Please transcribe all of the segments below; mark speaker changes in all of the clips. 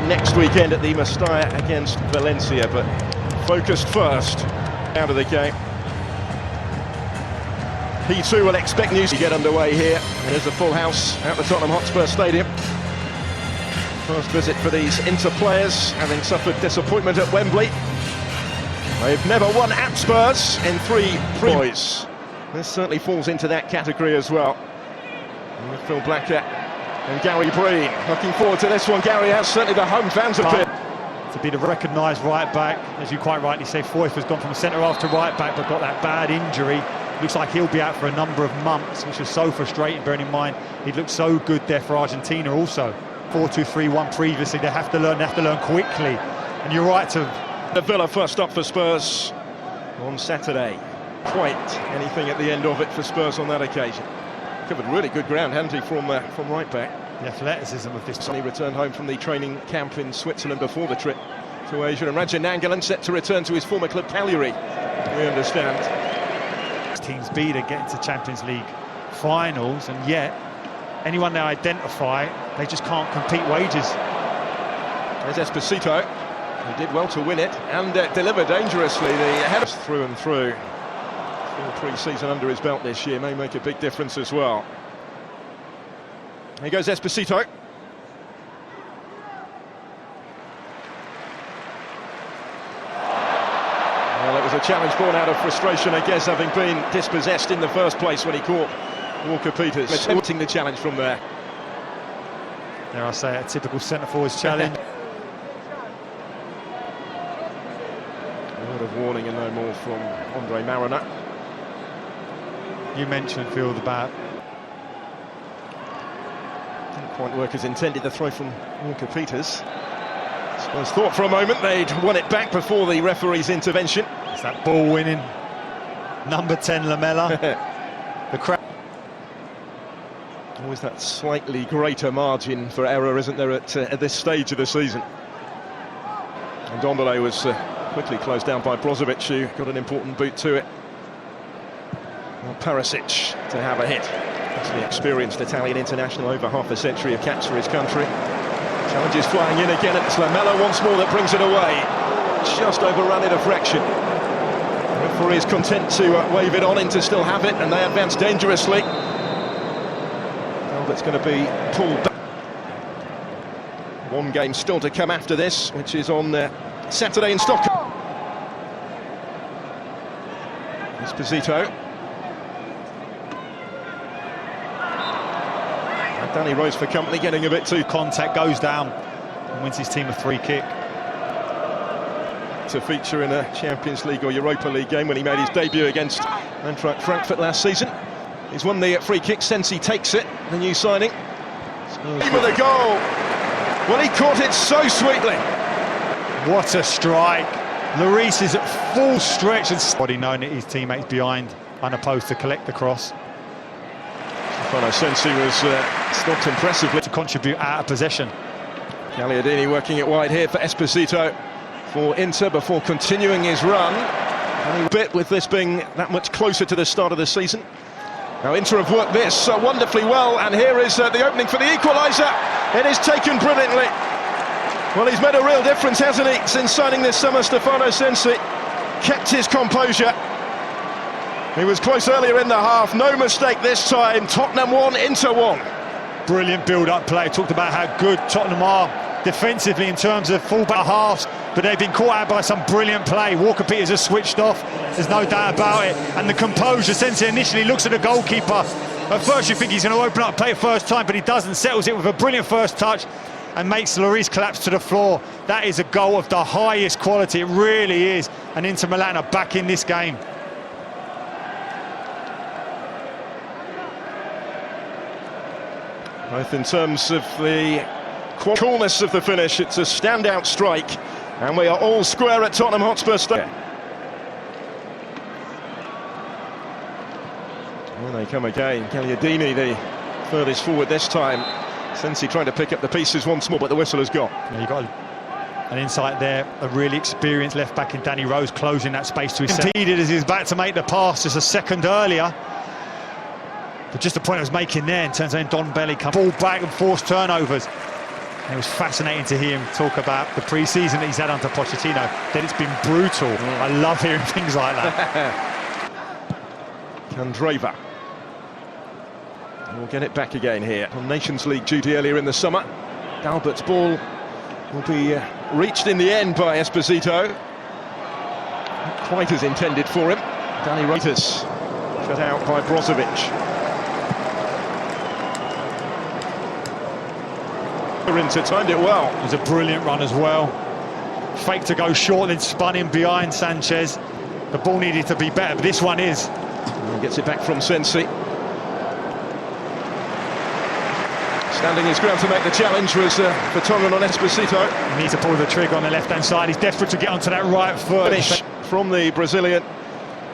Speaker 1: next weekend at the Mestalla against Valencia, but focused first out of the game. He too will expect news to get underway here. There's a full house at the Tottenham Hotspur Stadium. First visit for these Inter players, having suffered disappointment at Wembley. They've never won at Spurs in 3 boys. This certainly falls into that category as well. And Phil Blacker and Gary Breen looking forward to this one. Gary has certainly the home fans appeal.
Speaker 2: To be the recognised right back, as you quite rightly say, Foyth has gone from centre half to right back, but got that bad injury. Looks like he'll be out for a number of months, which is so frustrating, bearing in mind he looked so good there for Argentina also. 4-2-3-1 previously, they have to learn quickly. And you're right to...
Speaker 1: The Villa first up for Spurs on Saturday. Quite anything at the end of it for Spurs on that occasion. Covered really good ground, hadn't he, from right back.
Speaker 2: The athleticism of this...
Speaker 1: He returned home from the training camp in Switzerland before the trip to Asia. And Raja Nangalan set to return to his former club Cagliari, we understand.
Speaker 2: Teams B to get into Champions League finals, and yet anyone they identify, they just can't compete wages.
Speaker 1: There's Esposito, who did well to win it and deliver dangerously. The header through and through. Full pre-season under his belt this year may make a big difference as well. Here goes Esposito. Well, it was a challenge born out of frustration, I guess, having been dispossessed in the first place when he caught Walker-Peters. Attempting the challenge from there.
Speaker 2: Dare I say, a typical centre-forwards challenge.
Speaker 1: A word of warning and no more from Andre Mariner.
Speaker 2: You mentioned, Phil, about...
Speaker 1: Didn't quite work as intended, the throw from Walker-Peters. Spurs thought for a moment they'd won it back before the referee's intervention.
Speaker 2: It's that ball winning number 10 Lamela. The crowd.
Speaker 1: Always that slightly greater margin for error, isn't there, at this stage of the season? And Ndombele was quickly closed down by Brozovic, who got an important boot to it. Well, Perisic to have a hit. That's the experienced Italian international, over half a century of caps for his country. Challenges flying in again, and it's Lamela once more that brings it away. Just overrun it a fraction. The referee is content to wave it on in to still have it, and they advance dangerously. That's going to be pulled back. One game still to come after this, which is on Saturday in Stockholm. Esposito. Danny Rose for company, getting a bit too...
Speaker 2: Contact, goes down and wins his team a free kick.
Speaker 1: To feature in a Champions League or Europa League game when he made his debut against Eintracht Frankfurt last season. He's won the free kick. Sensi takes it, the new signing. With a goal. Well, he caught it so sweetly.
Speaker 2: What a strike. Lloris is at full stretch and body, knowing that his teammates behind, unopposed to collect the cross.
Speaker 1: Stefano Sensi was stopped impressively.
Speaker 2: To contribute out of possession.
Speaker 1: Gagliardini working it wide here for Esposito for Inter before continuing his run. And a bit with this being that much closer to the start of the season. Now Inter have worked this wonderfully well, and here is the opening for the equaliser. It is taken brilliantly. Well, he's made a real difference, hasn't he, since signing this summer. Stefano Sensi kept his composure. He was close earlier in the half, no mistake this time. Tottenham 1, Inter 1.
Speaker 2: Brilliant build-up play. Talked about how good Tottenham are defensively in terms of full-back halves, but they've been caught out by some brilliant play. Walker-Peters has switched off, there's no doubt about it. And the composure, Sensi initially looks at the goalkeeper. At first you think he's going to open up play first time, but he doesn't. Settles it with a brilliant first touch and makes Lloris collapse to the floor. That is a goal of the highest quality, it really is. And Inter Milan are back in this game.
Speaker 1: Both in terms of the coolness of the finish, it's a standout strike, and we are all square at Tottenham Hotspur Stadium. Well, they come again. Gagliardini, the furthest forward this time. Sensi trying to pick up the pieces once more, but the whistle has gone.
Speaker 2: Yeah, you've got an insight there, a really experienced left back in Danny Rose, closing that space to his center. Impeded as he's about to make the pass just a second earlier. But just the point I was making there, in terms of Ndombele come ball back and forced turnovers. It was fascinating to hear him talk about the pre-season that he's had under Pochettino, that it's been brutal. I love hearing things like that.
Speaker 1: Candreva. We'll get it back again here on Nations League duty earlier in the summer. Albert's ball will be reached in the end by Esposito. Not quite as intended for him. Danny Reuters shut out by Brozovic. Inter timed it well.
Speaker 2: It was a brilliant run as well. Fake to go short, then spun in behind Sanchez. The ball needed to be better, but this one is.
Speaker 1: And gets it back from Sensi. Standing his ground to make the challenge was Vertonghen on Esposito.
Speaker 2: He needs to pull the trigger on the left-hand side. He's desperate to get onto that right foot.
Speaker 1: Finish from the Brazilian,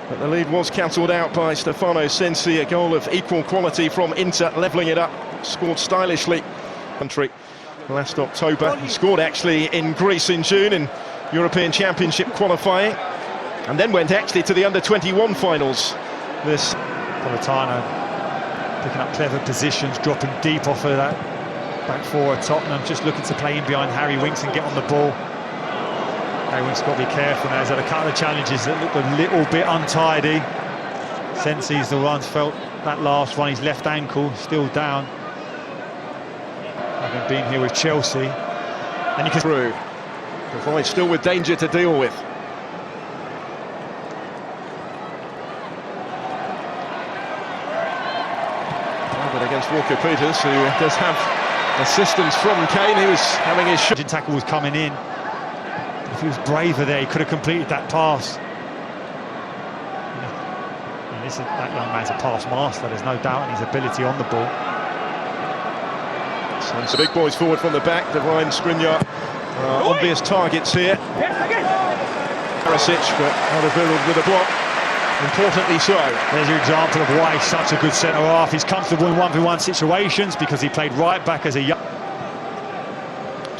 Speaker 1: but the lead was cancelled out by Stefano Sensi. A goal of equal quality from Inter, levelling it up. Scored stylishly. Country last October. He scored actually in Greece in June in European Championship qualifying, and then went actually to the under-21 finals. This
Speaker 2: Politano picking up clever positions, dropping deep off of that back four of Tottenham, just looking to play in behind Harry Winks and get on the ball. Harry Winks got to be careful now. He's had a couple of challenges that look a little bit untidy. Sensi's the one's felt that last one. His left ankle still down. Having been here with Chelsea, and you can
Speaker 1: through. The void still with danger to deal with. But against Walker Peters, who does have assistance from Kane, he was having his shot.
Speaker 2: Tackle was coming in. If he was braver there, he could have completed that pass. And that young man's a pass master. There's no doubt in his ability on the ball.
Speaker 1: So big boys forward from the back. Divine, Skriniar, obvious targets here. Perisic, but Alderweireld with a block. Importantly so.
Speaker 2: There's your example of why he's such a good centre-half. He's comfortable in 1v1 situations because he played right back as a young...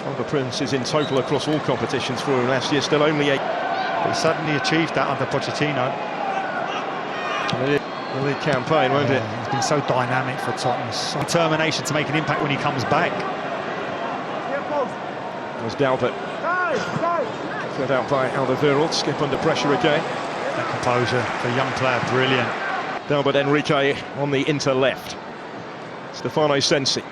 Speaker 1: 12 appearances in total across all competitions for him last year, still only 8.
Speaker 2: But he suddenly achieved that under Pochettino.
Speaker 1: The league campaign, won't it?
Speaker 2: He's been so dynamic for Tottenham. So determination to make an impact when he comes back.
Speaker 1: There's Dalbert. Fed out by Alderweireld. Skip under pressure again.
Speaker 2: That composure for a young player, brilliant.
Speaker 1: Dalbert Enrique on the Inter left. Stefano Sensi.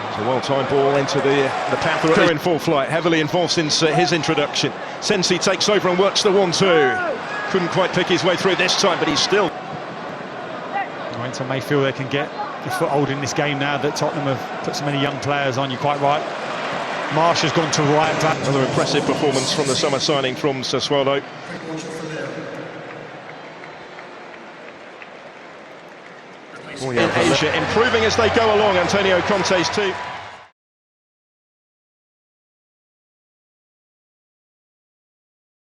Speaker 1: It's a well-timed ball into the path of in full flight, heavily involved since his introduction. Sensi takes over and works the 1-2. Couldn't quite pick his way through this time, but he's still...
Speaker 2: Inter may feel they can get the foothold in this game now that Tottenham have put so many young players on. You're quite right. Marsh has gone to right back.
Speaker 1: Another impressive performance from the summer signing from Sassuolo. In Asia, improving as they go along. Antonio Conte's too.